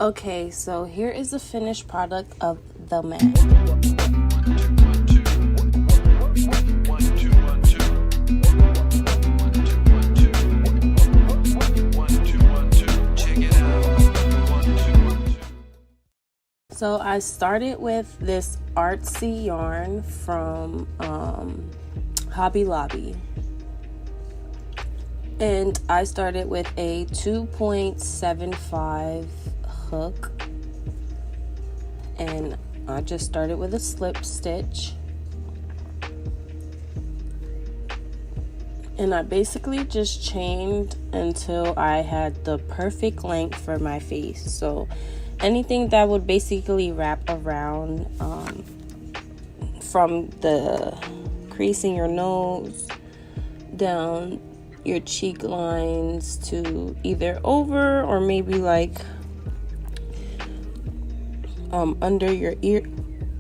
Okay, so here is the finished product of the mat. So I started with this artsy yarn from Hobby Lobby. And I started with a 2.75 hook. And I just started with a slip stitch. And I basically just chained until I had the perfect length for my face. So anything that would basically wrap around from the crease in your nose down your cheek lines to either over or maybe like under your ear.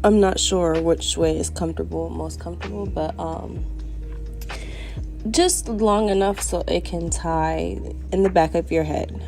I'm not sure which way is most comfortable, but just long enough so it can tie in the back of your head.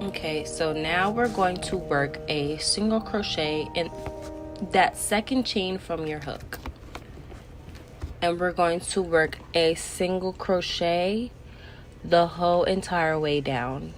Okay, so now we're going to work a single crochet in that second chain from your hook. And we're going to work a single crochet the whole entire way down.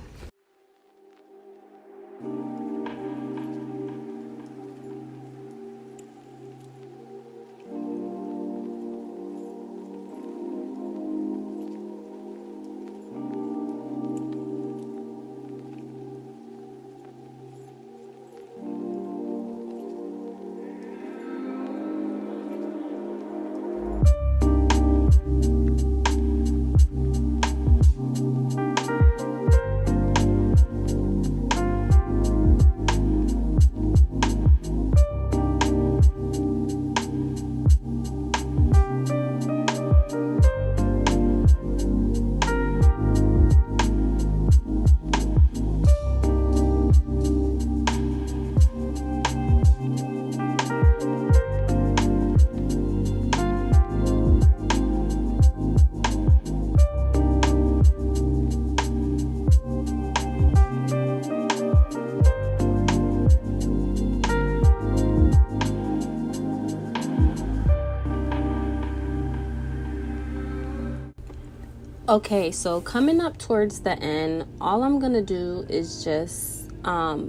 Okay, so coming up towards the end, all I'm gonna do is just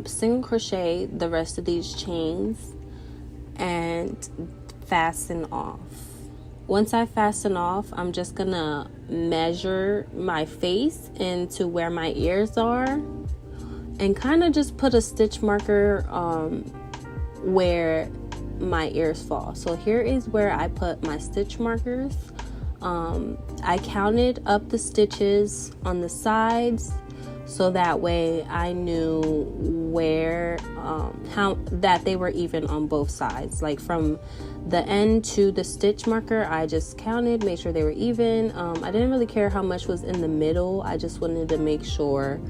single crochet the rest of these chains and fasten off. Once I fasten off, I'm just gonna measure my face into where my ears are and kind of just put a stitch marker where my ears fall. So here is where I put my stitch markers. I counted up the stitches on the sides so that way I knew where how that they were even on both sides. Like from the end to the stitch marker, I just counted, made sure they were even. I didn't really care how much was in the middle. I just wanted to make sure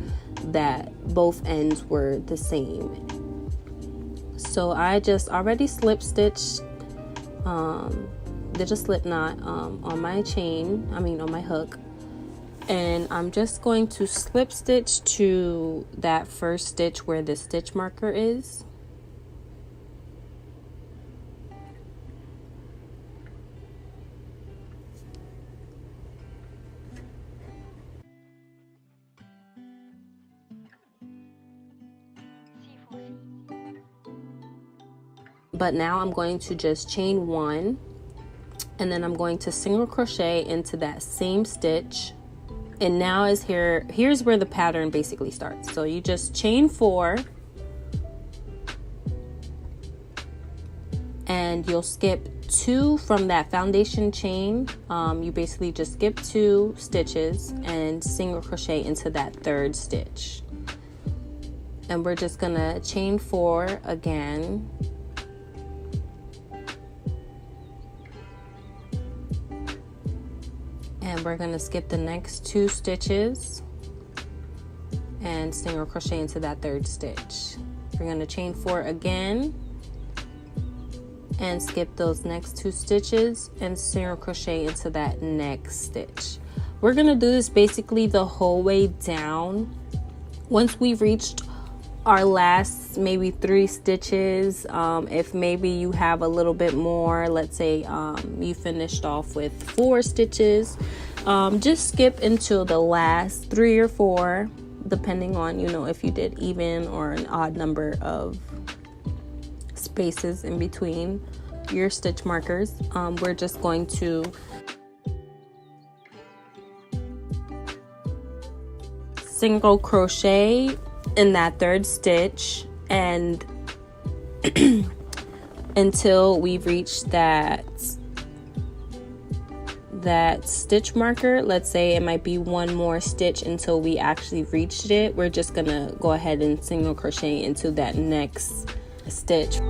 that both ends were the same. So I just already slip stitched did a slip knot on my chain, on my hook, and I'm just going to slip stitch to that first stitch where the stitch marker is. but now I'm going to just chain 1, and then I'm going to single crochet into that same stitch. And now here's where the pattern basically starts. So you just chain 4, and you'll skip 2 from that foundation chain. You basically just skip 2 stitches and single crochet into that 3rd stitch. And we're just gonna chain 4 again. And we're gonna skip the next 2 stitches and single crochet into that 3rd stitch. We're gonna chain 4 again and skip those next 2 stitches and single crochet into that next stitch. We're gonna do this basically the whole way down. Once we've reached our last maybe 3 stitches, if maybe you have a little bit more, let's say you finished off with 4 stitches, just skip until the last 3 or 4, depending on, you know, if you did even or an odd number of spaces in between your stitch markers. We're just going to single crochet in that 3rd stitch and until we've reached that stitch marker. Let's say it might be 1 more stitch until we actually reached it. We're just gonna go ahead and single crochet into that next stitch.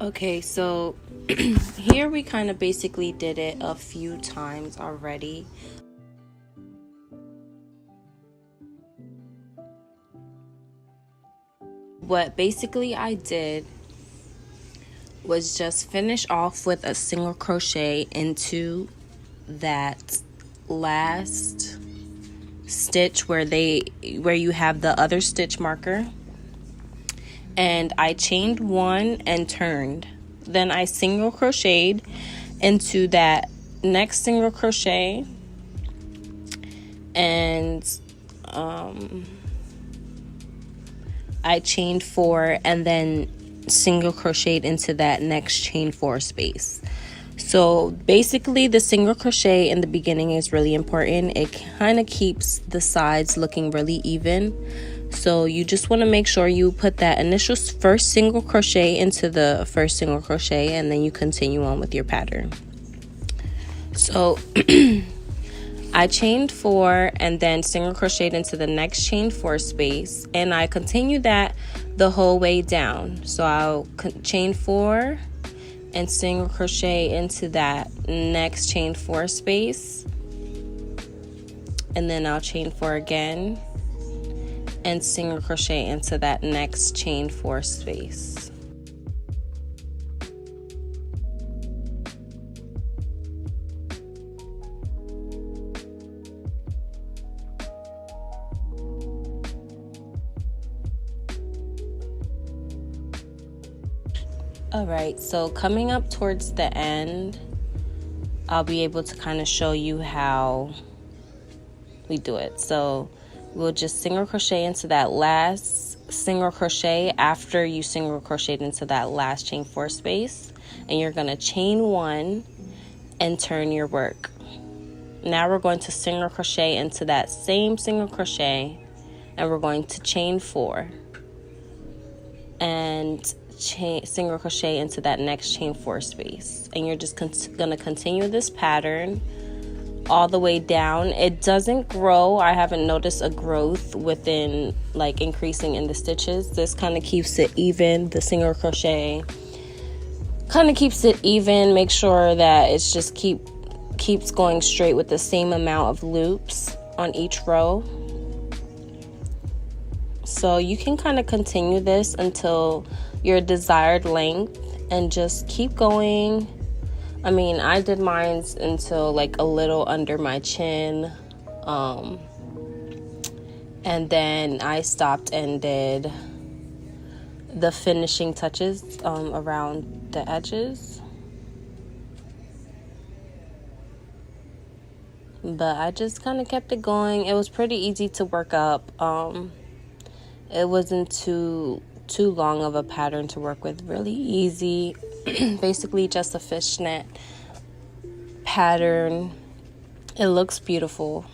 Okay, so here we kind of basically did it a few times already. What basically I did was just finish off with a single crochet into that last stitch where you have the other stitch marker, and I chained 1 and turned. Then I single crocheted into that next single crochet, and I chained 4 and then single crocheted into that next chain 4 space. So basically the single crochet in the beginning is really important. It kind of keeps the sides looking really even. So you just want to make sure you put that initial first single crochet into the first single crochet, and then you continue on with your pattern. So I chained 4 and then single crocheted into the next chain 4 space, and I continued that the whole way down. So I'll chain 4 and single crochet into that next chain 4 space, and then I'll chain 4 again and single crochet into that next chain 4 space. Alright, so coming up towards the end, I'll be able to kind of show you how we do it. So we'll just single crochet into that last single crochet after you single crocheted into that last chain 4 space, and you're going to chain 1 and turn your work. Now we're going to single crochet into that same single crochet, and we're going to chain 4 and single crochet into that next chain 4 space, and you're just going to continue this pattern all the way down. It doesn't grow. I haven't noticed a growth within like increasing in the stitches. This kind of keeps it even. The single crochet kind of keeps it even. Make sure that it's just keeps going straight with the same amount of loops on each row. So you can kind of continue this until your desired length and just keep going. I mean, I did mine until like a little under my chin, and then I stopped and did the finishing touches around the edges. but I just kind of kept it going. It was pretty easy to work up. It wasn't too long of a pattern to work with. Really easy. Basically just a fishnet pattern. It looks beautiful.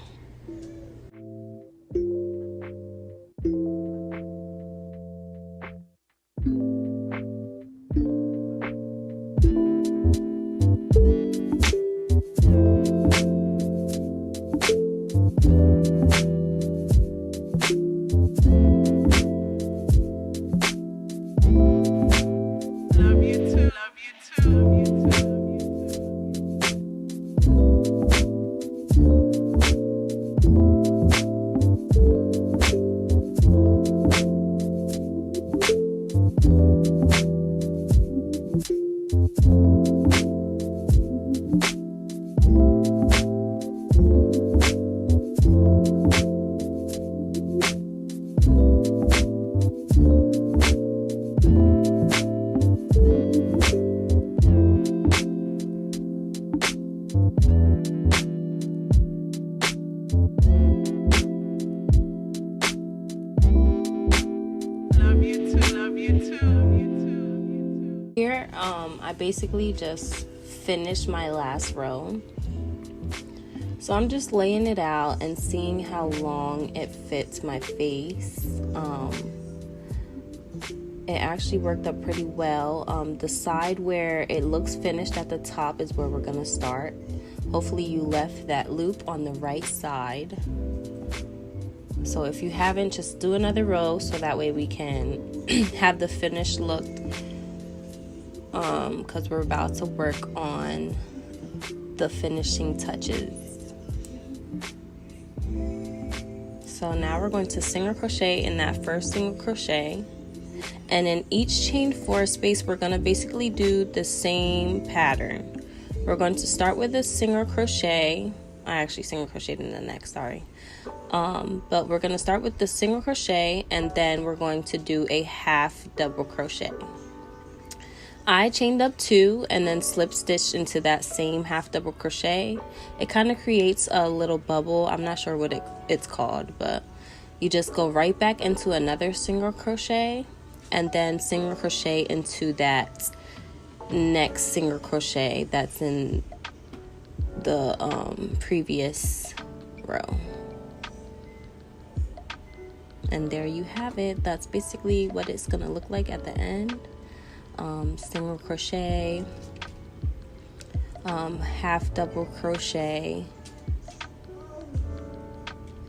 Here, I basically just finished my last row. So I'm just laying it out and seeing how long it fits my face. It actually worked up pretty well. The side where it looks finished at the top is where we're gonna start. Hopefully you left that loop on the right side. So if you haven't, just do another row so that way we can have the finished look, because we're about to work on the finishing touches. So now we're going to single crochet in that first single crochet, and in each chain 4 space we're going to basically do the same pattern. We're going to start with a single crochet. I actually single crocheted in the next, sorry. But we're going to start with the single crochet, and then we're going to do a half double crochet. I chained up 2 and then slip stitched into that same half double crochet. It kind of creates a little bubble. I'm not sure what it's called, but you just go right back into another single crochet and then single crochet into that next single crochet that's in the previous row. And there you have it. That's basically what it's gonna look like at the end. Single crochet, half double crochet,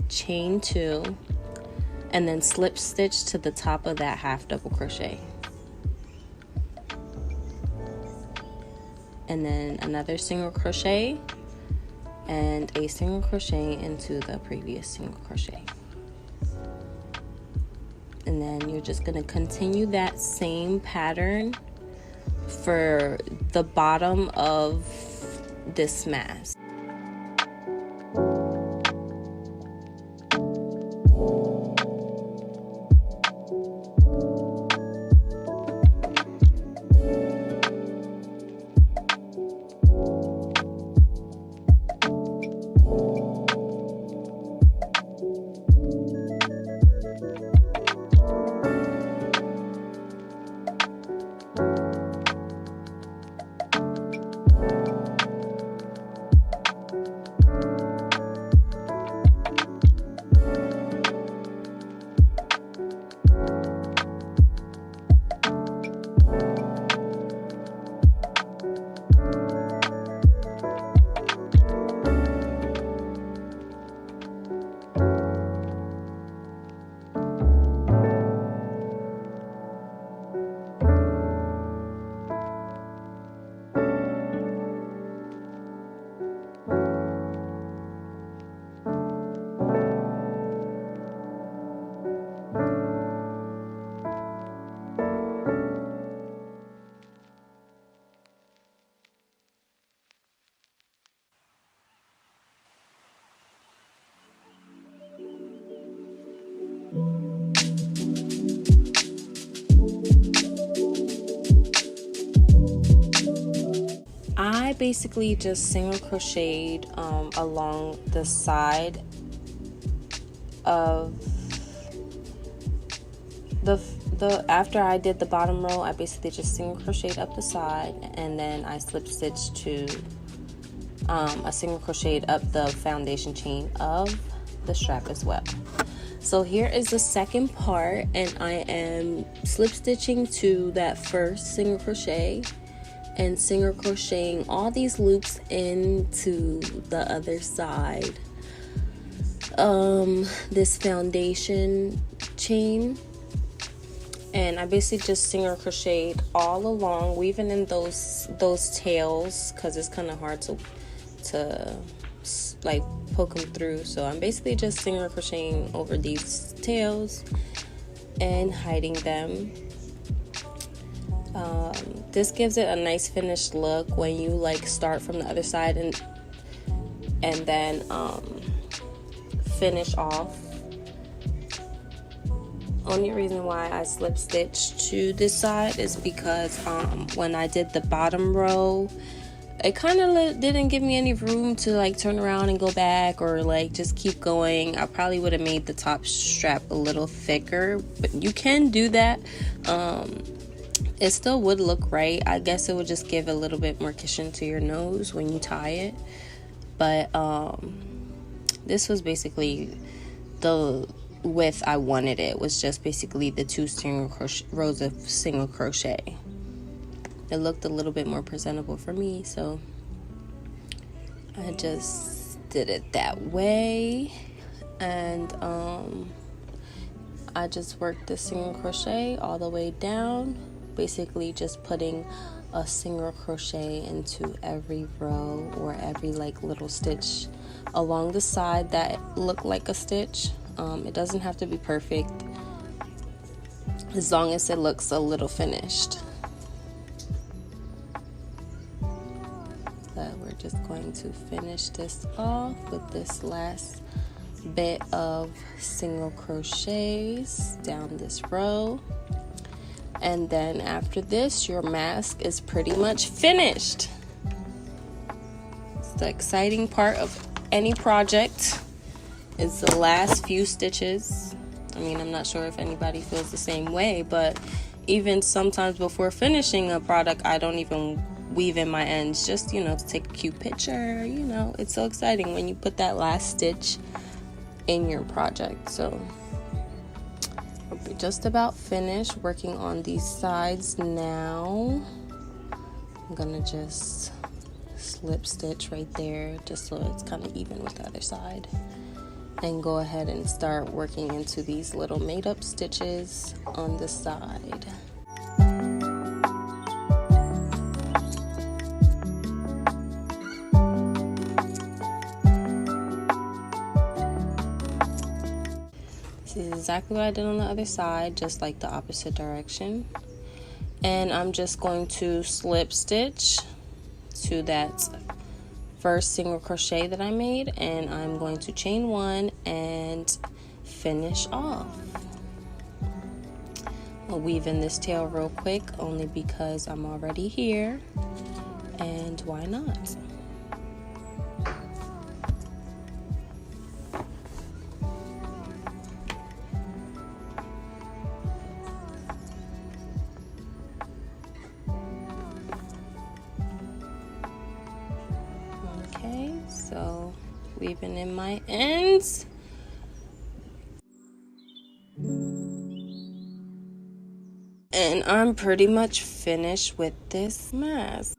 chain 2, and then slip stitch to the top of that half double crochet, and then another single crochet and a single crochet into the previous single crochet. And then you're just going to continue that same pattern for the bottom of this mask. I basically just single crocheted along the side of the after I did the bottom row. I basically just single crocheted up the side, and then I slip stitched to a single crocheted up the foundation chain of the strap as well. So here is the second part, and I am slip stitching to that first single crochet and single crocheting all these loops into the other side. This foundation chain, and I basically just single crocheted all along, weaving in those tails because it's kind of hard to like poke them through. So I'm basically just single crocheting over these tails and hiding them. This gives it a nice finished look when you like start from the other side and then finish off. Only reason why I slip stitched to this side is because when I did the bottom row, it kind of didn't give me any room to like turn around and go back or like just keep going. I probably would have made the top strap a little thicker, but you can do that. It still would look right. I guess it would just give a little bit more cushion to your nose when you tie it. But this was basically the width I wanted. It was just basically the two rows of single crochet. It looked a little bit more presentable for me, so I just did it that way. And I just worked the single crochet all the way down, basically just putting a single crochet into every row or every like little stitch along the side that looked like a stitch. It doesn't have to be perfect as long as it looks a little finished. But we're just going to finish this off with this last bit of single crochets down this row, and then after this your mask is pretty much finished. It's the exciting part of any project is the last few stitches. I mean, I'm not sure if anybody feels the same way, but even sometimes before finishing a product, I don't even weave in my ends, just, you know, to take a cute picture. You know, it's so exciting when you put that last stitch in your project. So we're just about finished working on these sides now. I'm gonna just slip stitch right there just so it's kind of even with the other side, and go ahead and start working into these little made up stitches on the side. This is exactly what I did on the other side, just like the opposite direction. And I'm just going to slip stitch to that first single crochet that I made, and I'm going to chain one and finish off. I'll weave in this tail real quick only because I'm already here, and why not? So weaving in my ends, and I'm pretty much finished with this mask.